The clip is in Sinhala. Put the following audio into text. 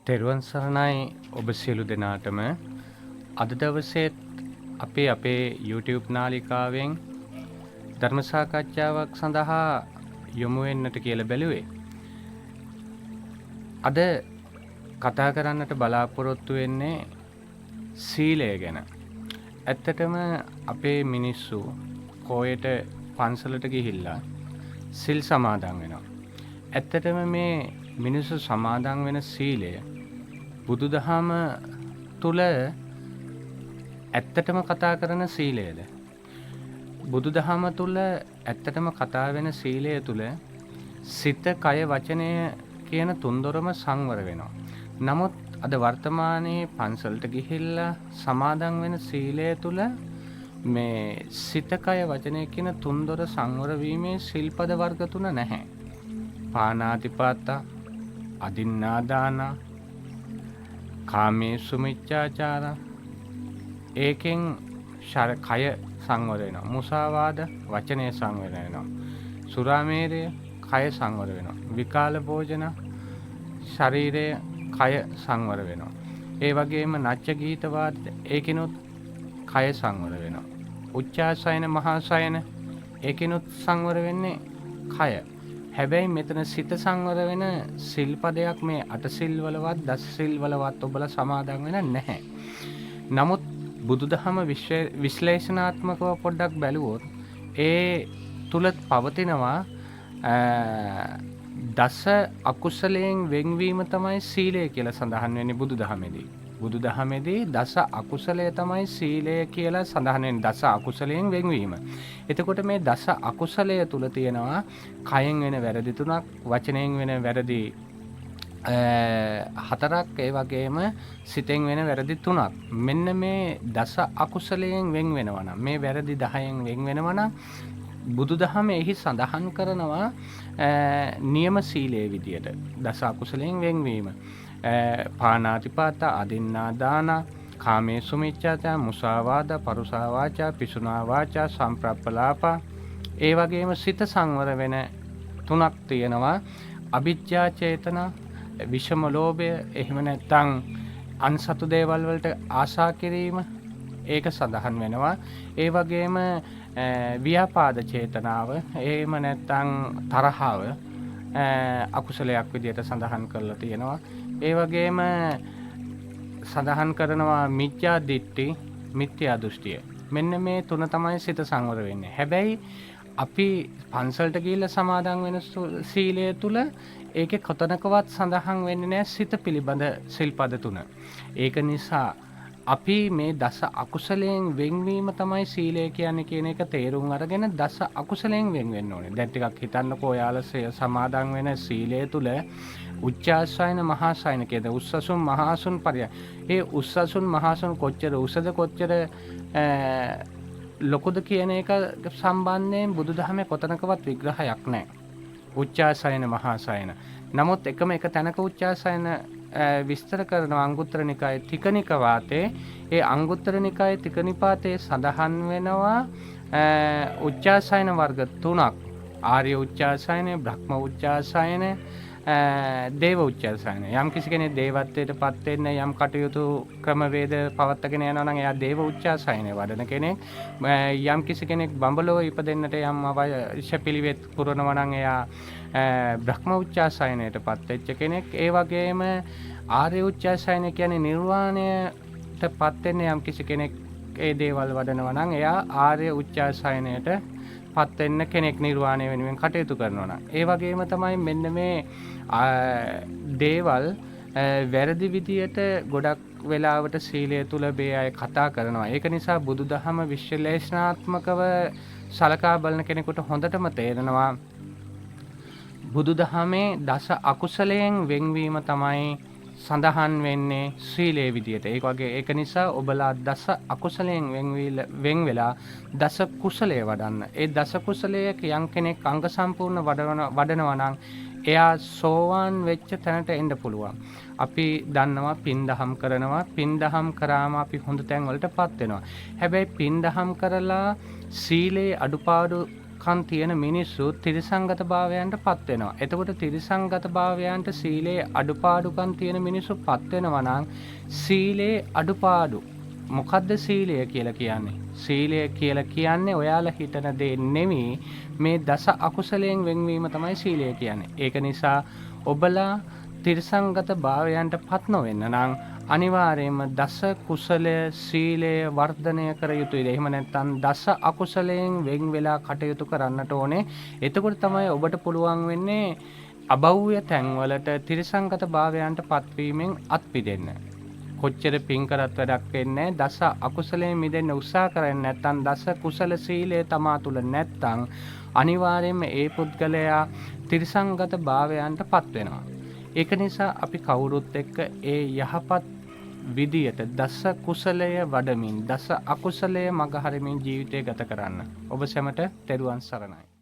තෙරුවන් සරණයි ඔබ සියලු දෙනාටම අද දවසේත් අපේ YouTube නාලිකාවෙන් ධර්ම සාකච්ඡාවක් සඳහා යොමු වෙන්නට කියලා බැලුවේ. අද කතා කරන්නට බලාපොරොත්තු වෙන්නේ සීලය ගැන. ඇත්තටම අපේ මිනිස්සු කෝයට පන්සලට ගිහිල්ලා සිල් සමාදන් වෙනවා. ඇත්තටම මේ මිනිස්සු සමාදන් වෙන සීලය බුදුදහම තුල ඇත්තටම කතා කරන සීලයද? බුදුදහම තුල ඇත්තටම කතා වෙන සීලය තුල සිත, කය, වචනය කියන තුන්දොරම සංවර වෙනවා. නමුත් අද වර්තමානයේ පන්සලට ගිහිල්ලා සමාදන් වෙන සීලය තුල මේ සිත, කය, වචනය කියන තුන්දොර සංවර වීමේ සිල්පද වර්ග තුන නැහැ. පාණාතිපාතා, අදින්නාදානා, කාමේසු මිච්ඡාචාරා. ඒකෙන් කය සංවර වෙනවා. මුසාවාද වචනය සංවර වෙනවා. සුරාමේරය කය සංවර වෙනවා. විකාල භෝජන ශරීරය කය සංවර වෙනවා. ඒ වගේම නච්ච ගීතවාද ඒකිනුත් කය සංවර වෙනවා. උච්චාසයන මහාසයන ඒකිනුත් සංවර වෙන්නේ කය. හැබැයි මෙතන සිත සංවර වෙන සිල්පදයක් මේ අටසිල් වලවත් දසසිල් වලවත් ඔබලා සමාදන් වෙන නැහැ. නමුත් බුදුදහම විශ්ලේෂණාත්මකව පොඩ්ඩක් බැලුවොත් ඒ තුල පවතිනවා දස අකුසලයෙන් වෙන්වීම තමයි සීලය කියලා සඳහන් වෙන්නේ බුදුදහමේදී. බුදුදහමේදී දස අකුසලය තමයි සීලය කියලා සඳහන් වෙන්නේ. දස අකුසලයෙන් වෙන්වීම. එතකොට මේ දස අකුසලය තුල තියෙනවා කයෙන් වෙන වැරදි තුනක්, වචනයෙන් වෙන වැරදි හතරක්, ඒ වගේම සිතෙන් වෙන වැරදි තුනක්. මෙන්න මේ දස අකුසලයෙන් වෙන් වෙනවා නම්, මේ වැරදි 10න් වෙන් වෙනවා නම් බුදුදහම එහි සඳහන් කරනවා නියම සීලයේ විදියට දස අකුසලයෙන් වෙන්වීම. පාණාතිපාතා, අදින්නාදානා, කාමේසු මිච්ඡාචාරා, මුසාවාද, පරුසා වාචා, පිසුනා වාචා, සම්ප්‍රප්පලාපා. ඒ වගේම සිත සංවර වෙන තුනක් තියෙනවා. අවිජ්ජා චේතනා, විෂම ලෝභය, එහෙම නැත්නම් අන්සතු දේවල් වලට ආශා කිරීම, ඒක සඳහන් වෙනවා. ඒ වගේම ව්‍යාපාද චේතනාව, එහෙම නැත්නම් තරහව අකුසලයක් විදියට සඳහන් කරලා තියෙනවා. ඒ වගේම සඳහන් කරනවා මිත්‍යා දිට්ඨි, මිත්‍යා දෘෂ්ටිය. මෙන්න මේ තුන තමයි සිත සංවර වෙන්නේ. හැබැයි අපි පන්සලට ගිහිල්ලා සමාදන් වෙන සීලය තුල ඒකේ කොතනකවත් සඳහන් වෙන්නේ නැහැ සිත පිළිබඳ සිල්පද තුන. ඒක නිසා අපි මේ දස අකුසලයෙන් වෙන්වීම තමයි සීලය කියන්නේ කියන එක තේරුම් අරගෙන දස අකුසලයෙන් වෙන් වෙන්න ඕනේ. දැන් ටිකක් හිතන්නකෝ ඔයාලා සමාදන් වෙන සීලය තුල උච්චාසයන මහාසයන කියන උස්සසුන් මහාසුන් පරිය. ඒ උස්සසුන් මහාසුන් කොච්චර උසද කොච්චර ලොකුද කියන එක සම්බන්ධයෙන් බුදුදහමේ කොතනකවත් විග්‍රහයක් නැහැ. උච්චාසයන මහාසයන. නමුත් එකම එක තැනක උච්චාසයන විස්තර කරන අංගුත්තර නිකායේ තික නිපාතේ, ඒ අංගුත්තර නිකායේ තික නිපාතේ සඳහන් වෙනවා උච්චාසයන වර්ග තුනක්. ආර්ය උච්චාසයන, බ්‍රහ්ම උච්චාසයන, දේව උච්චාසයන. යම් කිසි කෙනෙක් දේවත්වයට පත් වෙන්න යම් කටයුතු ක්‍රමවේද පවත්වාගෙන යනවා නම් එයා දේව උච්චාසයන වඩන කෙනෙක්. යම් කිසි කෙනෙක් බඹලෝ ඉපදෙන්නට යම් අවශ්‍ය පිළිවෙත් පුරනවා නම් එයා බ්‍රහ්ම උච්චාසයනයට පත් වෙච්ච කෙනෙක්. ඒ වගේම ආර්ය උච්චාසයන කියන්නේ නිර්වාණයට පත් වෙන්න යම් කිසි කෙනෙක් ඒ දේවල් වඩනවා නම් එයා ආර්ය උච්චාසයනයට පත් වෙන්න කෙනෙක්, නිර්වාණය වෙනුවෙන් කටයුතු කරනවා නම්. ඒ වගේම තමයි මෙන්න මේ දේවල් වැරදි විදියට ගොඩක් වෙලාවට සීලය තුල මේ අය කතා කරනවා. ඒක නිසා බුදුදහම විශ්ලේෂණාත්මකව සලකා බලන කෙනෙකුට හොඳටම තේරෙනවා බුදුදහමේ දස අකුසලයෙන් වෙන්වීම තමයි සඳහන් වෙන්නේ සීලයේ විදියට. ඒක නිසා ඔබලා දස අකුසලයෙන් වෙන් වෙලා දස කුසලයේ වඩන්න. ඒ දස කුසලයක යම් කෙනෙක් අංග සම්පූර්ණ වඩනවා නම් එයා සෝවාන් වෙච්ච තැනට එන්න පුළුවන්. අපි දන්නවා පින්දහම් කරනවා. පින්දහම් කරාම අපි හොඳ තැන් වලටපත් වෙනවා. හැබැයි පින්දහම් කරලා සීලේ අඩුපාඩු කන් තියෙන මිනිස්සු තිරිසංගත භාවයන්ට පත් වෙනවා. එතකොට තිරිසංගත භාවයන්ට සීලේ අඩුපාඩුකම් තියෙන මිනිස්සු පත් වෙනවා නම් සීලේ අඩුපාඩු මොකද්ද සීලය කියලා කියන්නේ? සීලය කියලා කියන්නේ ඔයාලා හිතන දේ නෙමෙයි, මේ දස අකුසලයෙන් වෙන්වීම තමයි සීලය කියන්නේ. ඒක නිසා ඔබලා තිරිසංගත භාවයන්ට පත් නොවෙන්න නම් අනිවාර්යයෙන්ම දස කුසලය සීලය වර්ධනය කර යුතුයි. එහෙම නැත්නම් දස අකුසලයෙන් වෙන් වෙලා කටයුතු කරන්නට ඕනේ. එතකොට තමයි ඔබට පුළුවන් වෙන්නේ අභව්‍ය තැන්වලට තිරිසංගත භාවයන්ට පත්වීමෙන් අත්මිදෙන්න. කොච්චර පින් කරත් වැඩක් වෙන්නේ දස අකුසලයෙන් මිදෙන්න උත්සාහ කරන්නේ නැත්නම් දස කුසල සීලය තමා තුල නැත්නම් අනිවාර්යයෙන්ම ඒ පුද්ගලයා තිරිසංගත භාවයන්ට පත් වෙනවා. ඒක නිසා අපි කවුරුත් එක්ක ඒ යහපත් විදියට දස කුසලය වඩමින් දස අකුසලය මග හරමින් ජීවිතය ගත කරන්න. ඔබ සැමට තෙරුවන් සරණයි.